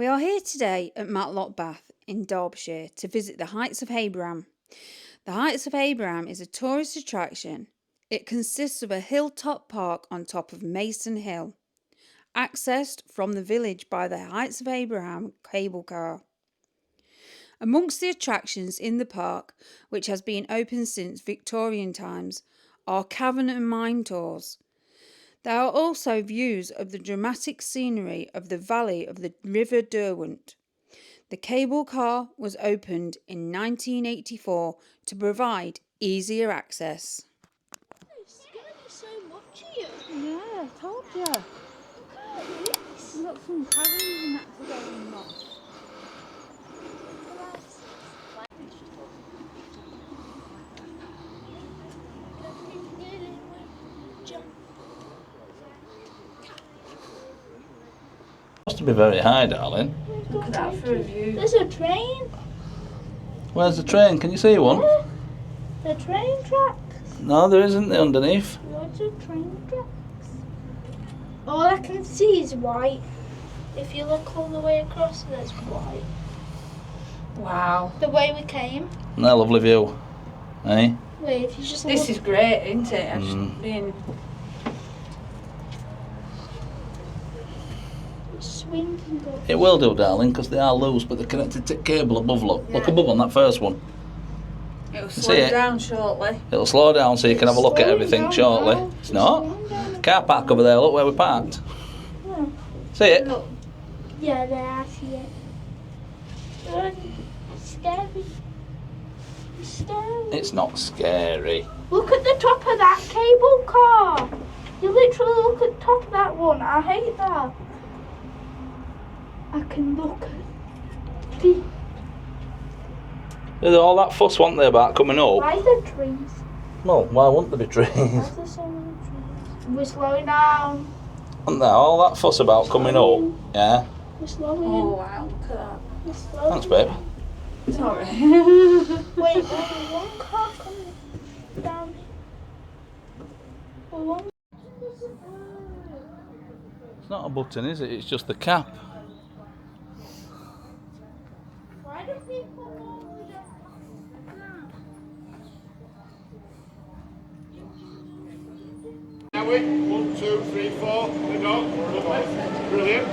We are here today at Matlock Bath in Derbyshire to visit the Heights of Abraham. The Heights of Abraham is a tourist attraction. It consists of a hilltop park on top of Mason Hill, accessed from the village by the Heights of Abraham cable car. Amongst the attractions in the park, which has been open since Victorian times, are cavern and mine tours. There are also views of the dramatic scenery of the valley of the River Derwent. The cable car was opened in 1984 to provide easier access. There's going to be so much here. Yeah, I told you. Look at this. We've got some caverns and that to go in. Must be very high, darling. Look at that for a view. There's a train. Where's the train? Can you see one? Yeah. The train tracks. No, there isn't underneath. Lots of train tracks. All I can see is white. If you look all the way across, there's white. Wow. The way we came. And that lovely view. Eh? Wait, if you just This look. is great, isn't it? Being Swing can go. It will do, darling, because they are loose, but they're connected to cable above, look. Look above on that first one. It'll See slow it? down shortly. It'll slow down so you can have a look at everything Down shortly. now. It's not. Slowing down. Car park over there, look where we parked. Yeah. See it? Look, Yeah, there, I see it. Scary. It's scary. It's not scary. Look at the top of that cable car. You literally look at the top of that one. I hate that. I can look at the. There's all that fuss, wasn't there, about coming up? Why are there trees? Well, why wouldn't there be Why trees? is there so many trees? We're slowing down. Wasn't there all that fuss about coming up? Yeah. We're slowing. oh wow, look at that. We're slowing. Thanks, babe. Sorry. Wait, only one car coming down. Well, one. It's not a button, is it? It's just the cap. Why do people always Now we 1, 2, 3, 4. The dog. Brilliant.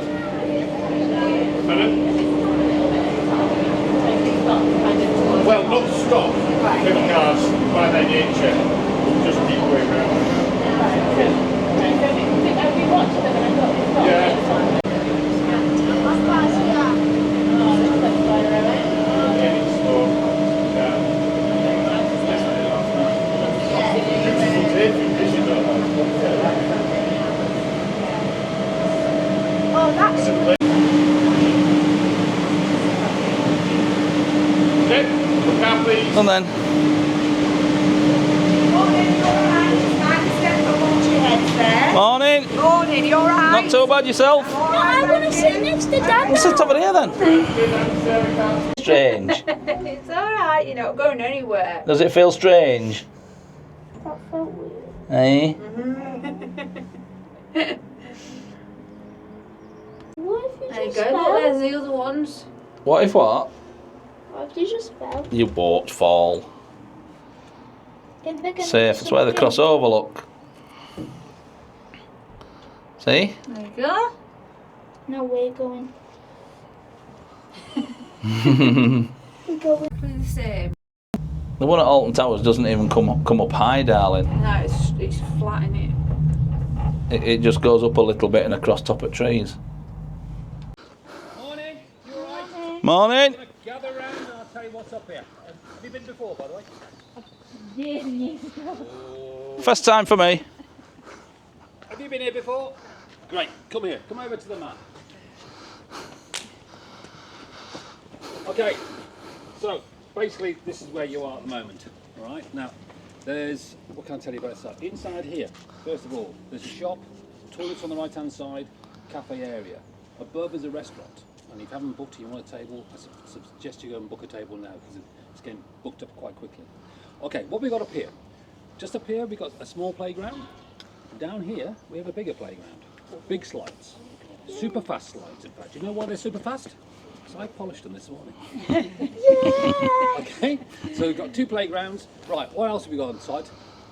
Well, not stop. The cars by their nature just keep going round. Yeah. Any slow. Yeah. Beautiful day for vision, though. Oh, that's. Okay, look out, please. And then, morning. Morning, you alright? Not too bad yourself? No, I want to sit next to Dad. We'll sit over here then. Strange. It's alright, you're not going anywhere. Does it feel strange? That felt weird. Eh? What if you There you just go, look, fell? there's the other ones. What if what? What if you just fell? You won't fall. Think they're gonna Safe. It's where they sink cross over, look. See? There you go. in? No, we're going. The We're going. The same. one at Alton Towers doesn't even come up high, darling. No, it's flat in it. It just goes up a little bit and across top of trees. Morning. You alright? Morning. Gather round and I'll tell you what's up here. Have you been before, by the way? First time for me. Have you been here before? Great. Come here. Come over to the mat. Okay. So basically, this is where you are at the moment. All right. Now, there's what can I tell you about this? Inside here, first of all, there's a shop, toilets on the right-hand side, cafe area. Above is a restaurant. And if you haven't booked, you want a table, I suggest you go and book a table now because it's getting booked up quite quickly. Okay, what we got up here? Just up here, we got a small playground. Down here, we have a bigger playground, big slides. Super fast slides, in fact. Do you know why they're super fast? So I polished them this morning. Okay, so we've got 2 playgrounds. Right, what else have we got on site?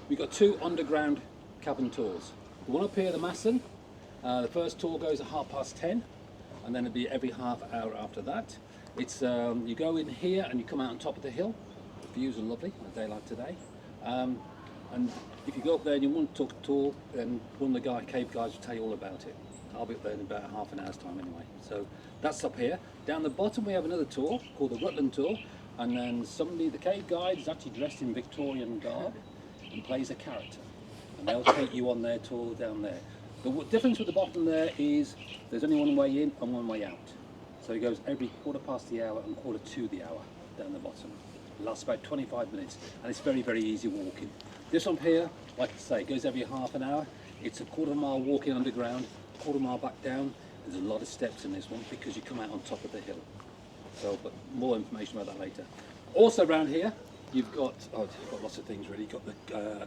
We've got 2 underground cabin tours. The one up here, the Masson, the first tour goes at 10:30, and then it'll be every half hour after that. It's you go in here and you come out on top of the hill. The views are lovely on a day like today. And if you go up there and you want to talk at all, then one of the cave guys will tell you all about it. I'll be up there in about half an hour's time anyway. So that's up here. Down the bottom we have another tour called the Woodland tour, and then somebody, the cave guide, is actually dressed in Victorian garb and plays a character, and they'll take you on their tour down there. The difference with the bottom there is there's only one way in and one way out. So it goes every 1/4 the hour and 1/4 the hour down the bottom. It lasts about 25 minutes, and it's very, very easy walking. This one here, like I say, goes every half an hour. It's a 1/4 mile walking underground, 1/4 mile back down. There's a lot of steps in this one because you come out on top of the hill. So, but more information about that later. Also around here, you've got lots of things really. You've got the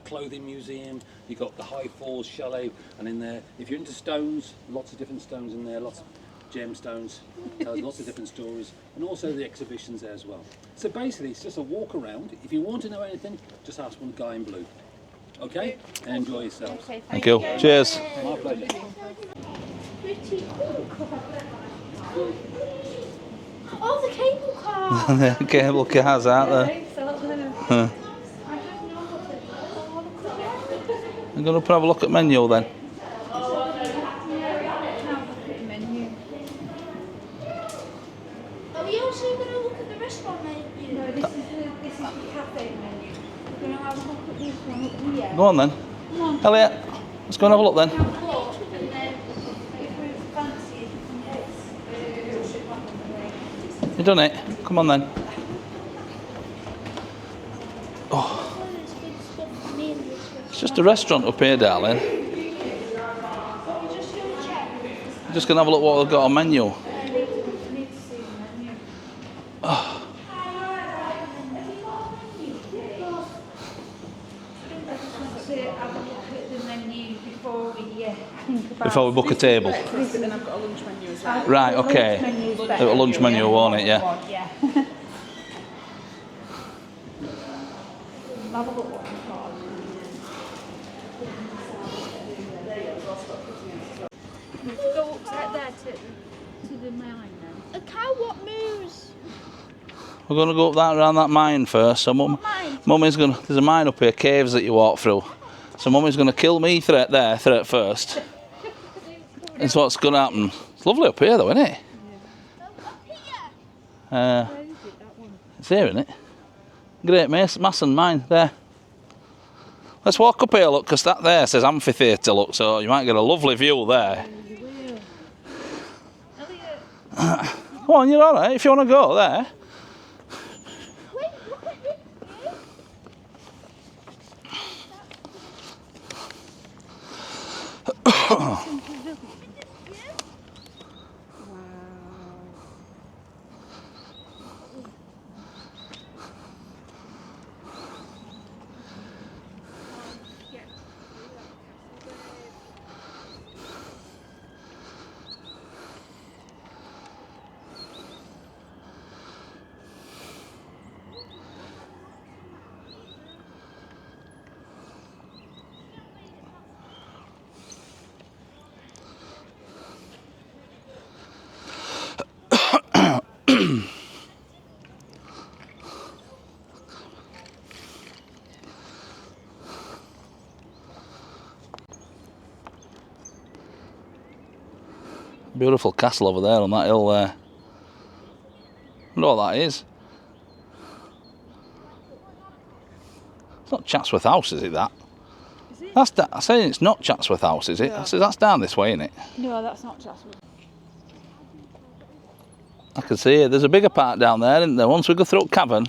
clothing museum, you've got the High Falls Chalet, and in there, if you're into stones, lots of different stones in there, lots of gemstones, tells lots of different stories, and also the exhibitions there as well. So basically, it's just a walk around. If you want to know anything, just ask one guy in blue. Okay? And enjoy yourselves. Thank you. Cheers. My pleasure. Pretty cool. Oh, the cable car! Cable cars out there. I don't know what it is. I'm going to have a look at menu then. Are we also going to look at the restaurant menu? No, this is the cafe menu. We're going to have a look at this one up here. Go on then. Elliot, let's go and have a look then. And then if we fancy it, we can You done it? Come on then. There's good stuff for me in this It's just a restaurant up here, darling. restaurant. We're just going to check. We're just going to have a look what they've got on menu. I need to see the menu. Have a look at the menu before we think about Before we book a table. breakfast, and then I've got a lunch menu as well. Right, okay. Lunch menu's A better. lunch menu, won't it? Yeah. Yeah. Have a look what we've got. We could go up there to the mine then. A cow what moves? We're going to go up around that mine first. So Mummy's going to, there's a mine up here, caves that you walk through. So Mummy's going to kill me threat first. That's what's going to happen. It's lovely up here though, isn't it? It's here, isn't it? Great Masson mine, there. Let's walk up here, look, because that there says amphitheatre, look, so you might get a lovely view there. Come on, you're alright, if you want to go there. Beautiful castle over there on that hill there. I wonder what that is. It's not Chatsworth House, is it that? Is it? That's I'm saying it's not Chatsworth House, is it? Yeah. I said that's down this way, isn't it? No, that's not just. I can see it. There's a bigger part down there, isn't there? Once we go through Cavern,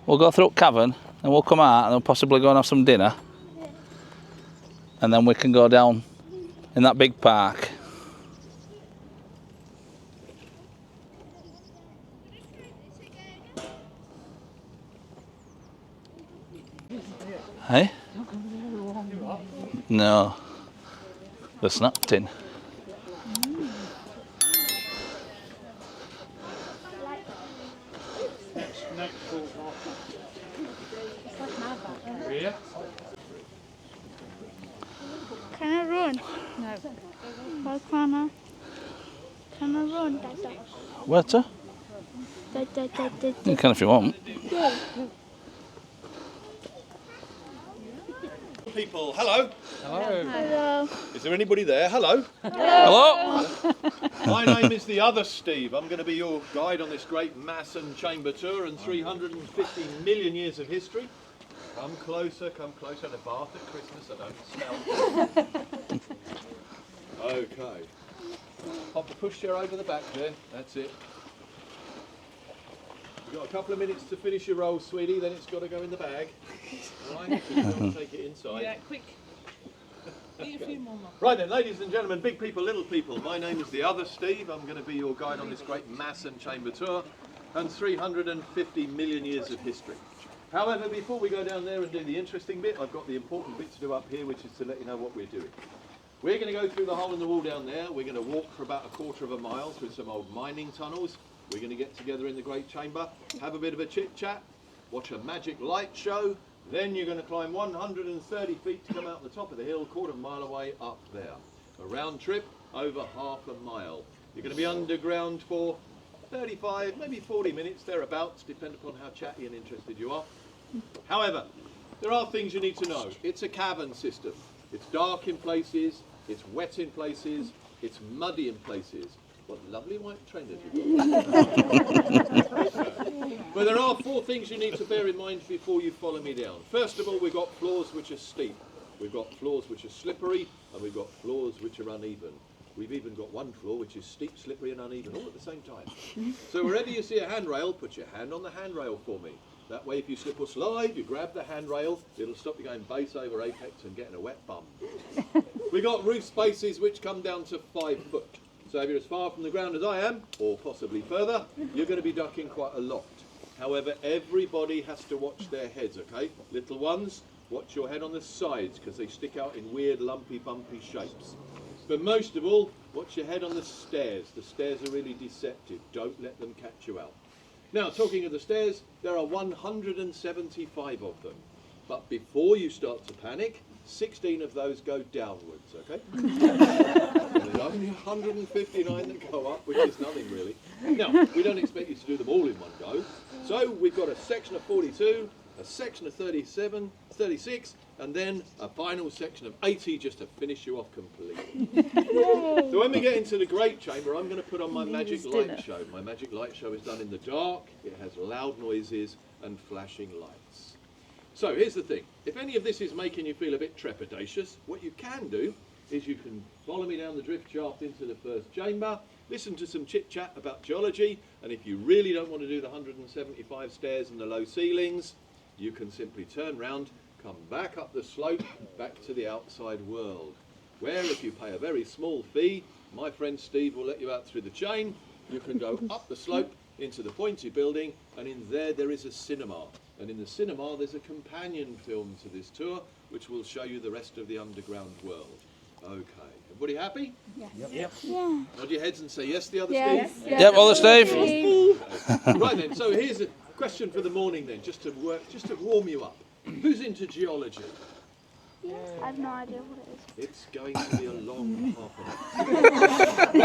we'll go through Cavern and we'll come out and we'll possibly go and have some dinner. And then we can go down in that big park. Hey? No. The snap tin. No. Why can I run, Dada? Where to? You can if you want. People, hello. Hello. Is there anybody there? Hello. Hello? My name is the other Steve. I'm going to be your guide on this great mass and chamber tour and 350 million years of history. Come closer, come closer. The bath at Christmas, I don't smell. Okay. Pop the pushchair over the back there. That's it. You've got a couple of minutes to finish your roll, sweetie, then it's got to go in the bag. All right? So you don't take it inside. Yeah, quick. Eat a few more. Right then, ladies and gentlemen, big people, little people, my name is the other Steve. I'm going to be your guide on this great mass and chamber tour and 350 million years of history. However, before we go down there and do the interesting bit, I've got the important bit to do up here, which is to let you know what we're doing. We're going to go through the hole in the wall down there. We're going to walk for about a quarter of a mile through some old mining tunnels. We're going to get together in the great chamber, have a bit of a chit-chat, watch a magic light show. Then you're going to climb 130 feet to come out the top of the hill, quarter of a mile away up there. A round trip over half a mile. You're going to be underground for 35, maybe 40 minutes, thereabouts, depending upon how chatty and interested you are. However, there are things you need to know. It's a cavern system. It's dark in places, it's wet in places, it's muddy in places. What lovely white trainers you've got. But there are 4 things you need to bear in mind before you follow me down. First of all, we've got floors which are steep. We've got floors which are slippery, and we've got floors which are uneven. We've even got one floor which is steep, slippery and uneven, all at the same time. So wherever you see a handrail, put your hand on the handrail for me. That way if you slip or slide, you grab the handrail, it'll stop you going base over apex and getting a wet bum. We've got roof spaces which come down to 5 foot. So if you're as far from the ground as I am, or possibly further, you're going to be ducking quite a lot. However, everybody has to watch their heads, okay? Little ones, watch your head on the sides because they stick out in weird, lumpy, bumpy shapes. But most of all, watch your head on the stairs. The stairs are really deceptive. Don't let them catch you out. Now, talking of the stairs, there are 175 of them. But before you start to panic, 16 of those go downwards, okay? There's only 159 that go up, which is nothing really. Now, we don't expect you to do them all in one go. So we've got a section of 42, a section of 37, 36, and then a final section of 80 just to finish you off completely. So when we get into the great chamber, I'm going to put on my magic light show. My magic light show is done in the dark. It has loud noises and flashing lights. So here's the thing, if any of this is making you feel a bit trepidatious, what you can do is you can follow me down the drift shaft into the first chamber, listen to some chit chat about geology, and if you really don't want to do the 175 stairs and the low ceilings, you can simply turn round, come back up the slope, back to the outside world, where if you pay a very small fee, my friend Steve will let you out through the chain, you can go up the slope into the pointy building, and in there is a cinema. And in the cinema, there's a companion film to this tour, which will show you the rest of the underground world. Okay, everybody happy? Yes. Yep. Yeah. Nod your heads and say yes, the other Yes. Steve. Yep, other Steve. Right then, so here's a question for the morning then, just to warm you up. Who's into geology? I have no idea what it is. It's going to be a long half an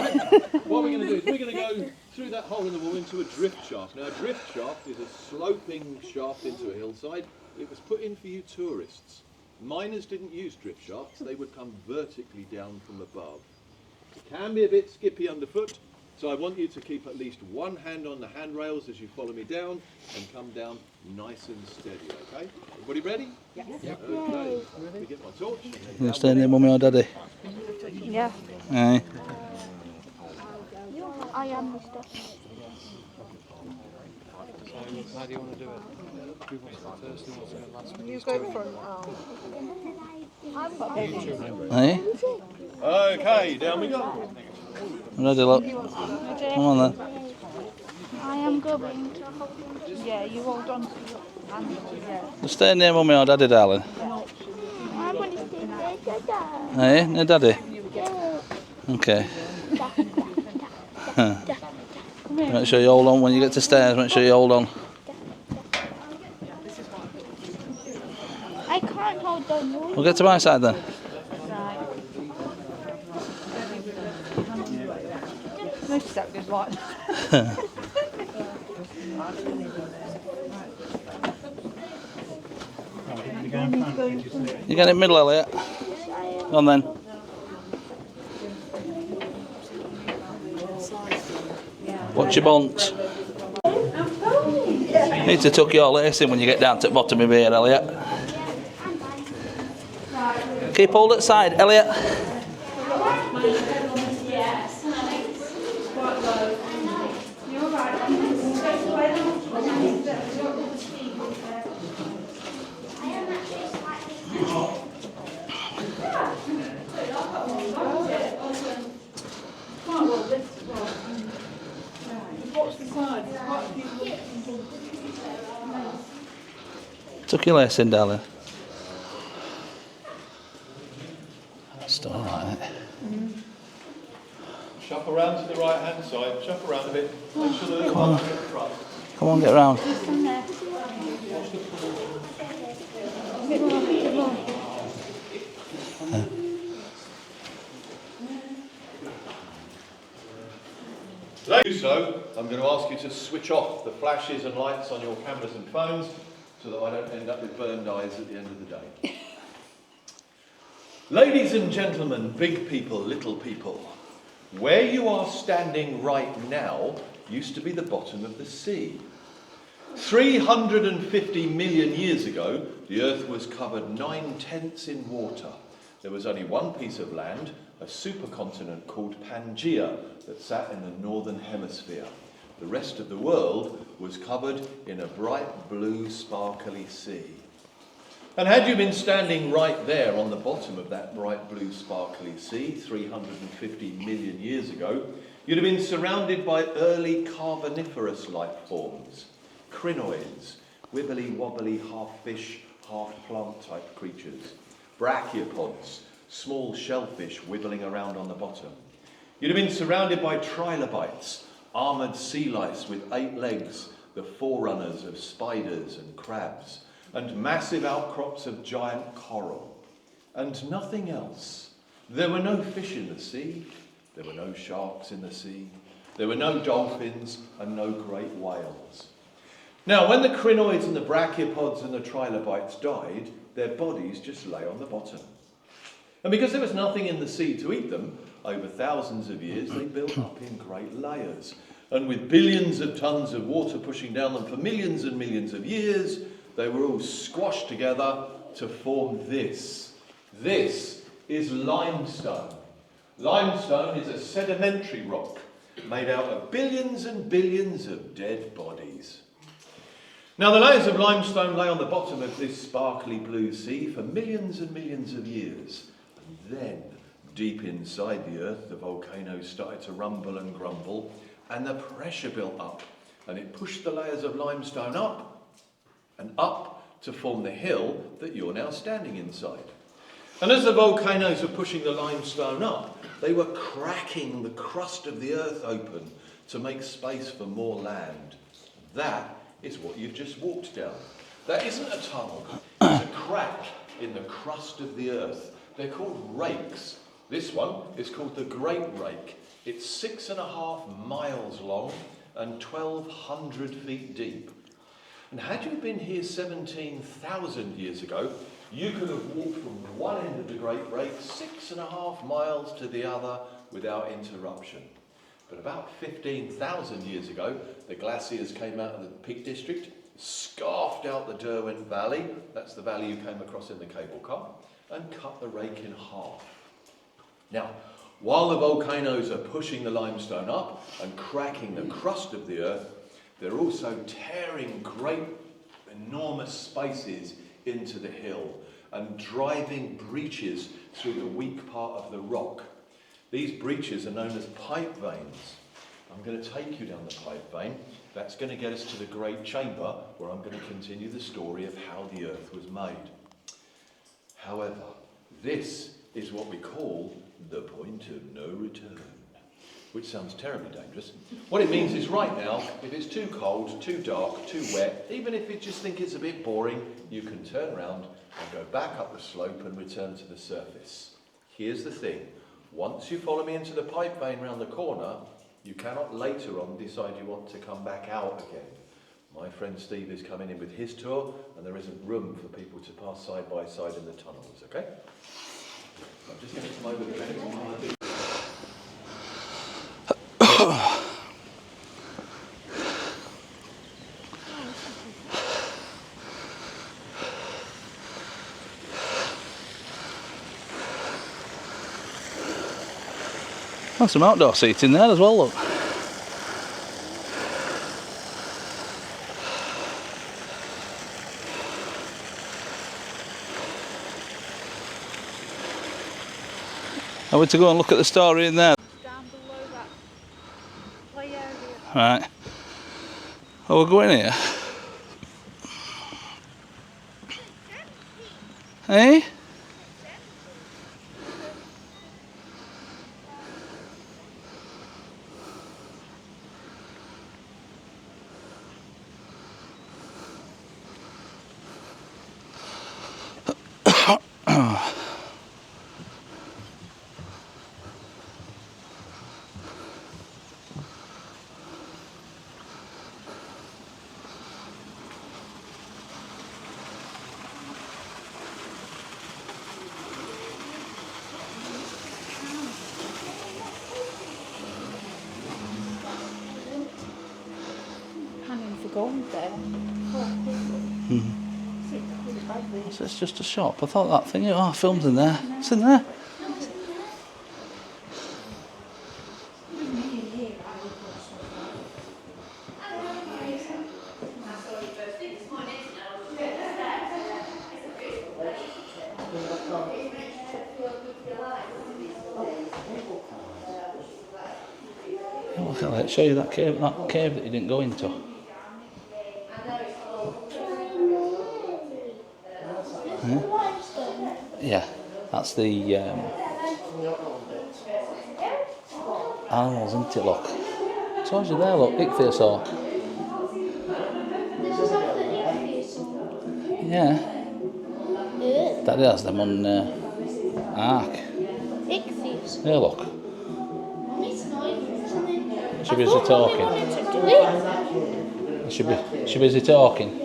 hour. What we're going to do is we're going to go through that hole in the wall into a drift shaft. Now, a drift shaft is a sloping shaft into a hillside. It was put in for you tourists. Miners didn't use drift shafts. They would come vertically down from above. It can be a bit skippy underfoot, so I want you to keep at least one hand on the handrails as you follow me down and come down nice and steady, okay? Everybody ready? Yes. Okay. Let me get my torch. You staying there, mummy or daddy? Yeah. Aye. I am Mr. How do you want to do it? Who wants to go first? Who wants to go last? You go front. Aye. Okay, down we go. Ready, look. Come on then. I am going to hold on. Yeah, you hold on to your hand. Yeah. You staying near mummy or daddy, darling? I want to stay there, Dada. Aye, near daddy? Okay. Make sure you hold on when you get to stairs, make sure you hold on. I can't hold on. We'll get to my side then. Right. noticed that goes like that. You get in the middle, Elliot. Go on then. What's your bunt? You need to tuck your lace in when you get down to the bottom of here, Elliot. Keep hold at the side, Elliot. Tuck your lace in, darling. That's all right, isn't it? Shop around to the right hand side, shop around a bit. Make sure the Come on. at the front. Come on, get round. So, I'm going to ask you to switch off the flashes and lights on your cameras and phones so that I don't end up with burned eyes at the end of the day. Ladies and gentlemen, big people, little people, where you are standing right now used to be the bottom of the sea. 350 million years ago, the Earth was covered 9/10 in water. There was only one piece of land, a supercontinent called Pangaea, that sat in the northern hemisphere. The rest of the world was covered in a bright blue sparkly sea. And had you been standing right there on the bottom of that bright blue sparkly sea 350 million years ago, you'd have been surrounded by early carboniferous life forms, crinoids, wibbly wobbly half fish, half plant type creatures, brachiopods, small shellfish wibbling around on the bottom. You'd have been surrounded by trilobites, armoured sea lice with 8 legs, the forerunners of spiders and crabs, and massive outcrops of giant coral. And nothing else. There were no fish in the sea, there were no sharks in the sea, there were no dolphins and no great whales. Now, when the crinoids and the brachiopods and the trilobites died, their bodies just lay on the bottom. And because there was nothing in the sea to eat them, over thousands of years they built up in great layers. And with billions of tons of water pushing down them for millions and millions of years, they were all squashed together to form this. This is limestone. Limestone is a sedimentary rock made out of billions and billions of dead bodies. Now, the layers of limestone lay on the bottom of this sparkly blue sea for millions and millions of years. And then, deep inside the earth, the volcanoes started to rumble and grumble, and the pressure built up, and it pushed the layers of limestone up and up to form the hill that you're now standing inside. And as the volcanoes were pushing the limestone up, they were cracking the crust of the earth open to make space for more land. That is what you've just walked down. That isn't a tunnel, it's a crack in the crust of the earth. They're called rakes. This one is called the Great Rake. It's 6.5 miles long and 1,200 feet deep. And had you been here 17,000 years ago, you could have walked from one end of the Great Rake 6.5 miles to the other without interruption. But about 15,000 years ago, the glaciers came out of the Peak District, scarfed out the Derwent Valley, that's the valley you came across in the cable car, and cut the rake in half. Now, while the volcanoes are pushing the limestone up and cracking the crust of the earth, they're also tearing great, enormous spaces into the hill and driving breaches through the weak part of the rock. These breaches are known as pipe veins. I'm going to take you down the pipe vein. That's going to get us to the Great Chamber, where I'm going to continue the story of how the earth was made. However, this is what we call the point of no return, which sounds terribly dangerous. What it means is right now, if it's too cold, too dark, too wet, even if you just think it's a bit boring, you can turn around and go back up the slope and return to the surface. Here's the thing. Once you follow me into the pipe vein round the corner, You cannot later on decide you want to come back out again. My friend Steve is coming in with his tour, and there isn't room for people to pass side by side in the tunnels, okay? I'm just going to come over the fence. There's some outdoor seating there as well, look. Are we to go and look at the story in there? Down below that play area. Right. Oh, we're going here. Hey? Hanging for gold there. So it's just a shop. I thought that thing, oh, film's in there. It's in there. Yeah, look at that. Show you that cave that you didn't go into. Yeah, that's the animals, isn't it? Look, I told you there. Look, ichthyosaur. Yeah, that has them on Ark. Ichthys. Yeah, look. Is she busy talking? Is she busy talking?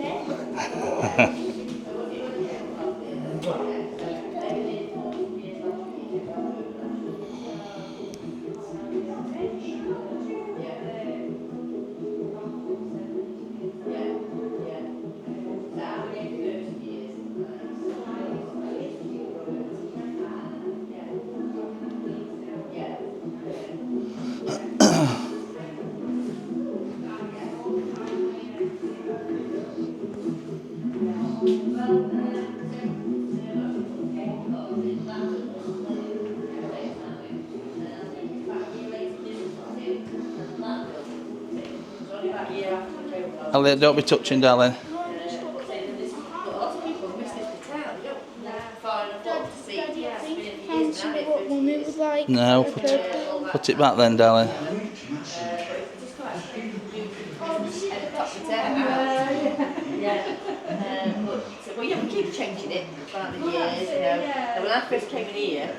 Elliot, don't be touching, darling. What Mummy was like. No, put it back then, darling. Well, yeah, we keep changing it throughout the years, you know. And when I first came in here,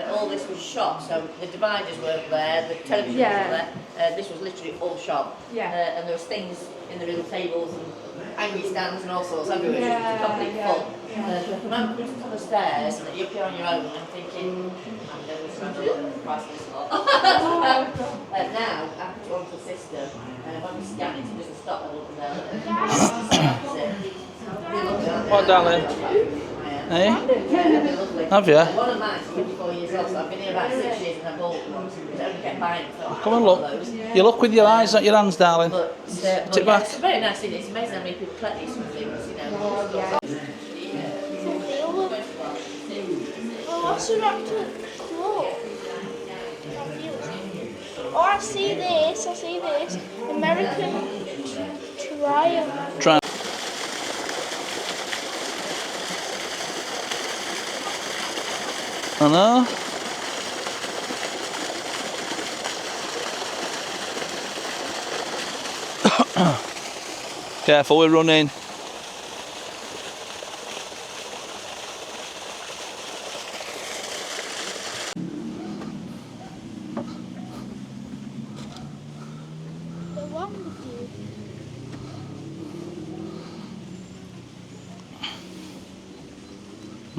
all this was shop, so the dividers weren't there, the television wasn't there. This was literally all shop. And there was things in the little tables and hanging stands and all sorts everywhere. It was completely full. So if I'm coming on the stairs and you're up here on your own and thinking, I'm going to price this lot. Now, I put it onto the system, and when we scan it, it doesn't stop the little there. What, darling? Hey? Have you? One of mine is 24 years old, so I've been here about 6 years and I bought one. I don't get buying it. Come and look. You look with your eyes, not your hands, darling. But, Put it back. It's very nice, isn't it? It's amazing how many people collect these sort of things, you know. Oh, what's an actual floor? Oh, I see this. American Triumph. Try. I know. Careful, we're running.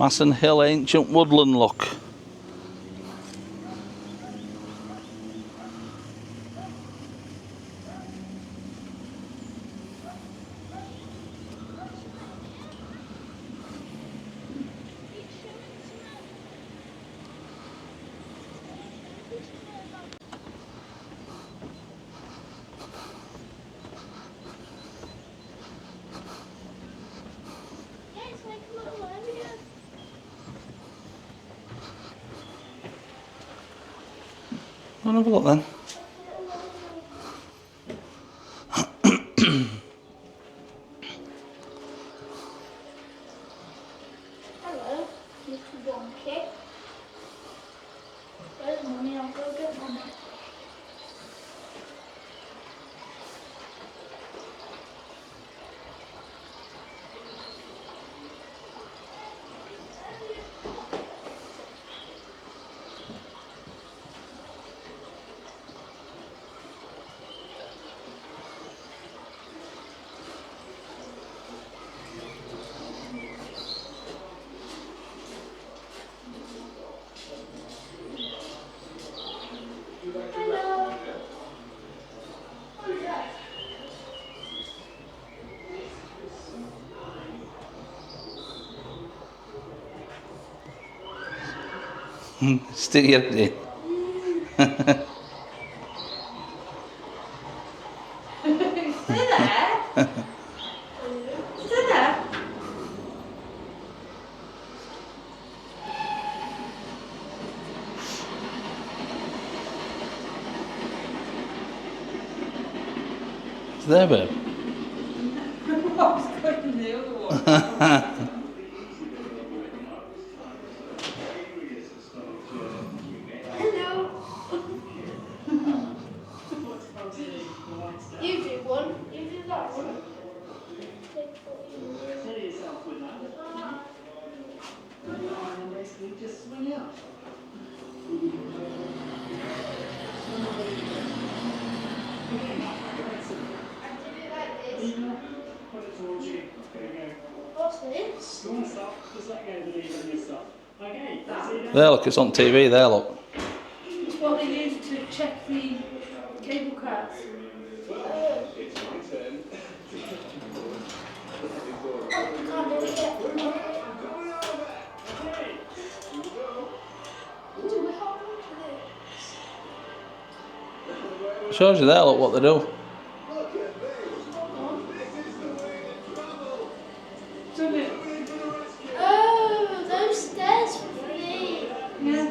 Masson Hill ancient woodland look. I'll have a look then. Hello, little donkey. Where's Mummy? I'll go get Mummy. Hello. What's that? Stick your head in. Stay there. Stay there. It's there, babe. I was going the other one. Hello. You do one. You do that one. What's this? There, look, it's on TV. There, look. It's what they use to check the cable cars. Can't do it yet. Do we hold on to this? Shows you there, look what they do. Oh, those stairs for free. Yeah.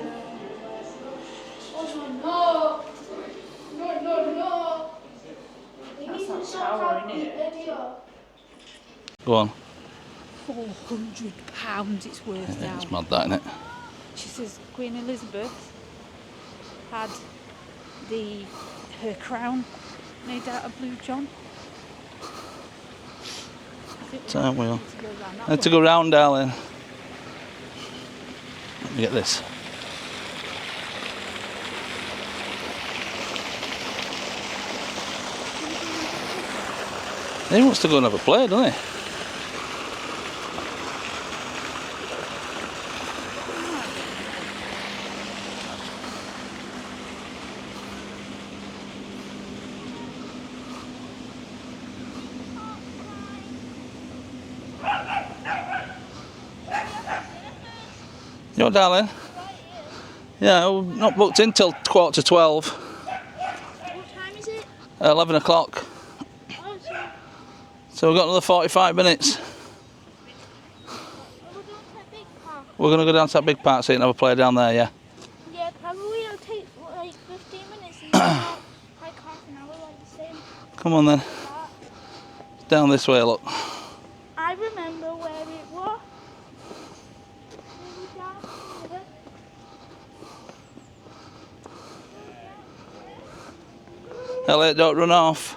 Oh no. No. That's that tower, innit? Go on. £400 it's worth now. It's mad, that, isn't it? She says Queen Elizabeth had her crown made out of blue john. Time wheel. I had to go round, darling. Let me get this. He wants to go and have a play, doesn't he? You know, darling? Yeah, we're not booked in till 11:45. What time is it? 11 o'clock. Oh, So we've got another 45 minutes. we're going to that big park. We're going to go down to that big park so you can have a play down there, yeah? Yeah, probably it'll take like 15 minutes and then like half an hour like the same Come on then. park. Down this way, look. I remember where it was. Maybe down here. Elliot, don't run off.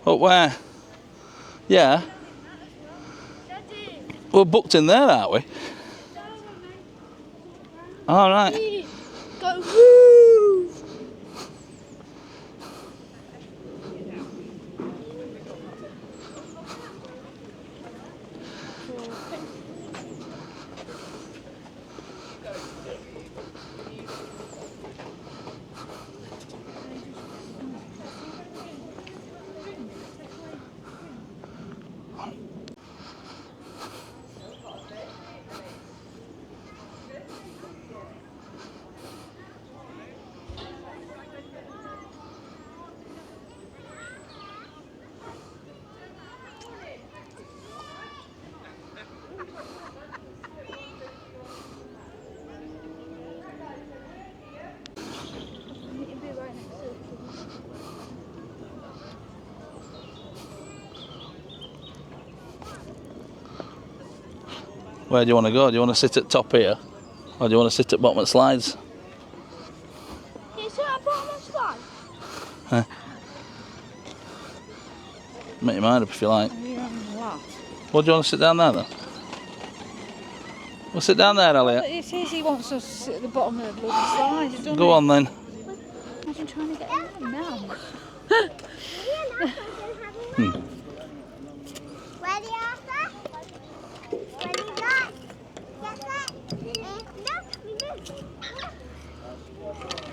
Up where? Yeah? Daddy, We're booked in there, aren't we? All right. go woo! Where do you want to go? Do you want to sit at top here? Or do you want to sit at bottom of the slides? Can you sit at the bottom of the slide? Huh? Make your mind up if you like. Well, do you want to sit down there then? Well, sit down there, Elliot. It says he wants us to sit at the bottom of the bloody slide, doesn't Go on then. Imagine trying to get in now. Ready, Arthur? Ready, Dad? Get set. No, we move.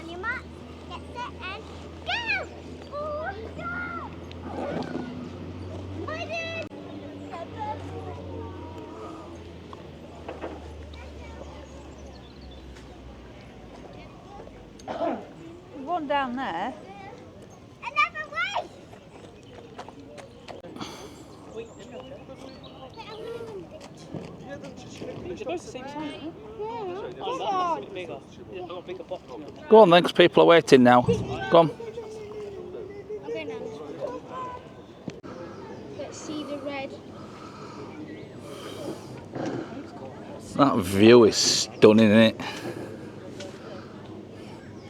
On your mark, get set, and go! Oh, go! I did! One down there. Another way! Go on then, because people are waiting now. Go on. Okay, now. Let's see the red. That view is stunning, isn't it?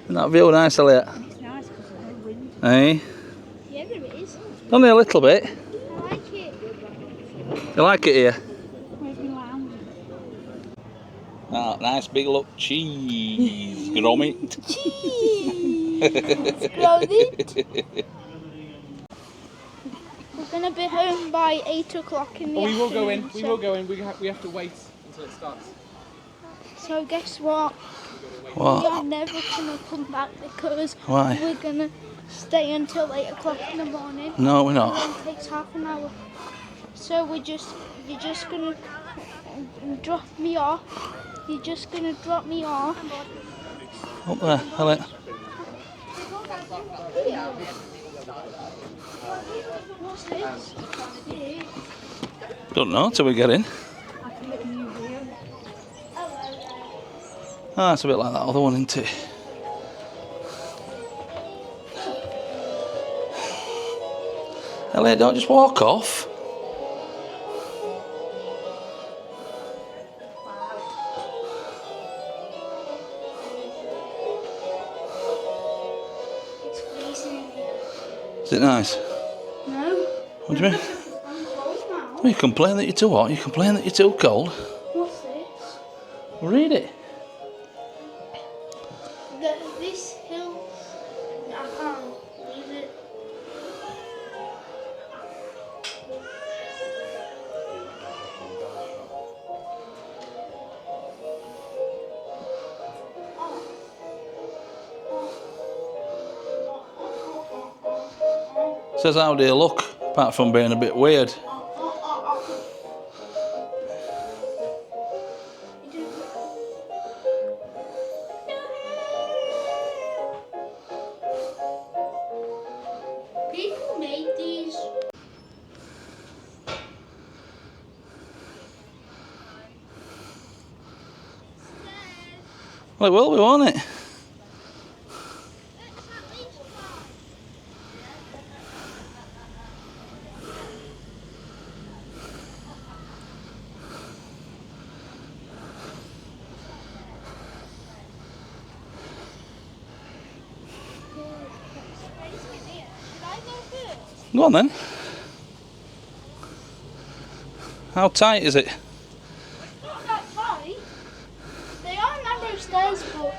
Isn't that view nice, Elliot? It's nice because there's no wind. Eh? Yeah, there it is. Only a little bit. I like it. You like it here? Where's my lounge? Ah, nice big look cheese, grommet. We're gonna be home by 8 o'clock in the We will go in. afternoon, We so- will go in. We have to wait until it starts. So guess what? We What? are never gonna come back because Why? we're gonna stay until 8 o'clock in the morning. No, we're It not. only takes half an hour. So you're just gonna drop me off. You're just gonna drop me off. Up there, Elliot. What's this? Don't know till we get in. Ah, it's a bit like that other one, isn't it? Elliot, don't just walk off. It's freezing in here. Is it nice? No, What do you mean? I'm cold now. Well, you complain that you're too hot, you complain that you're too cold. What's this? Read it. This hill, I can't read it. Says how do you look, apart from being a bit weird. People made these. Well, it will be, won't it? Go on then. How tight is it? Not that tight. They are narrow stairs, but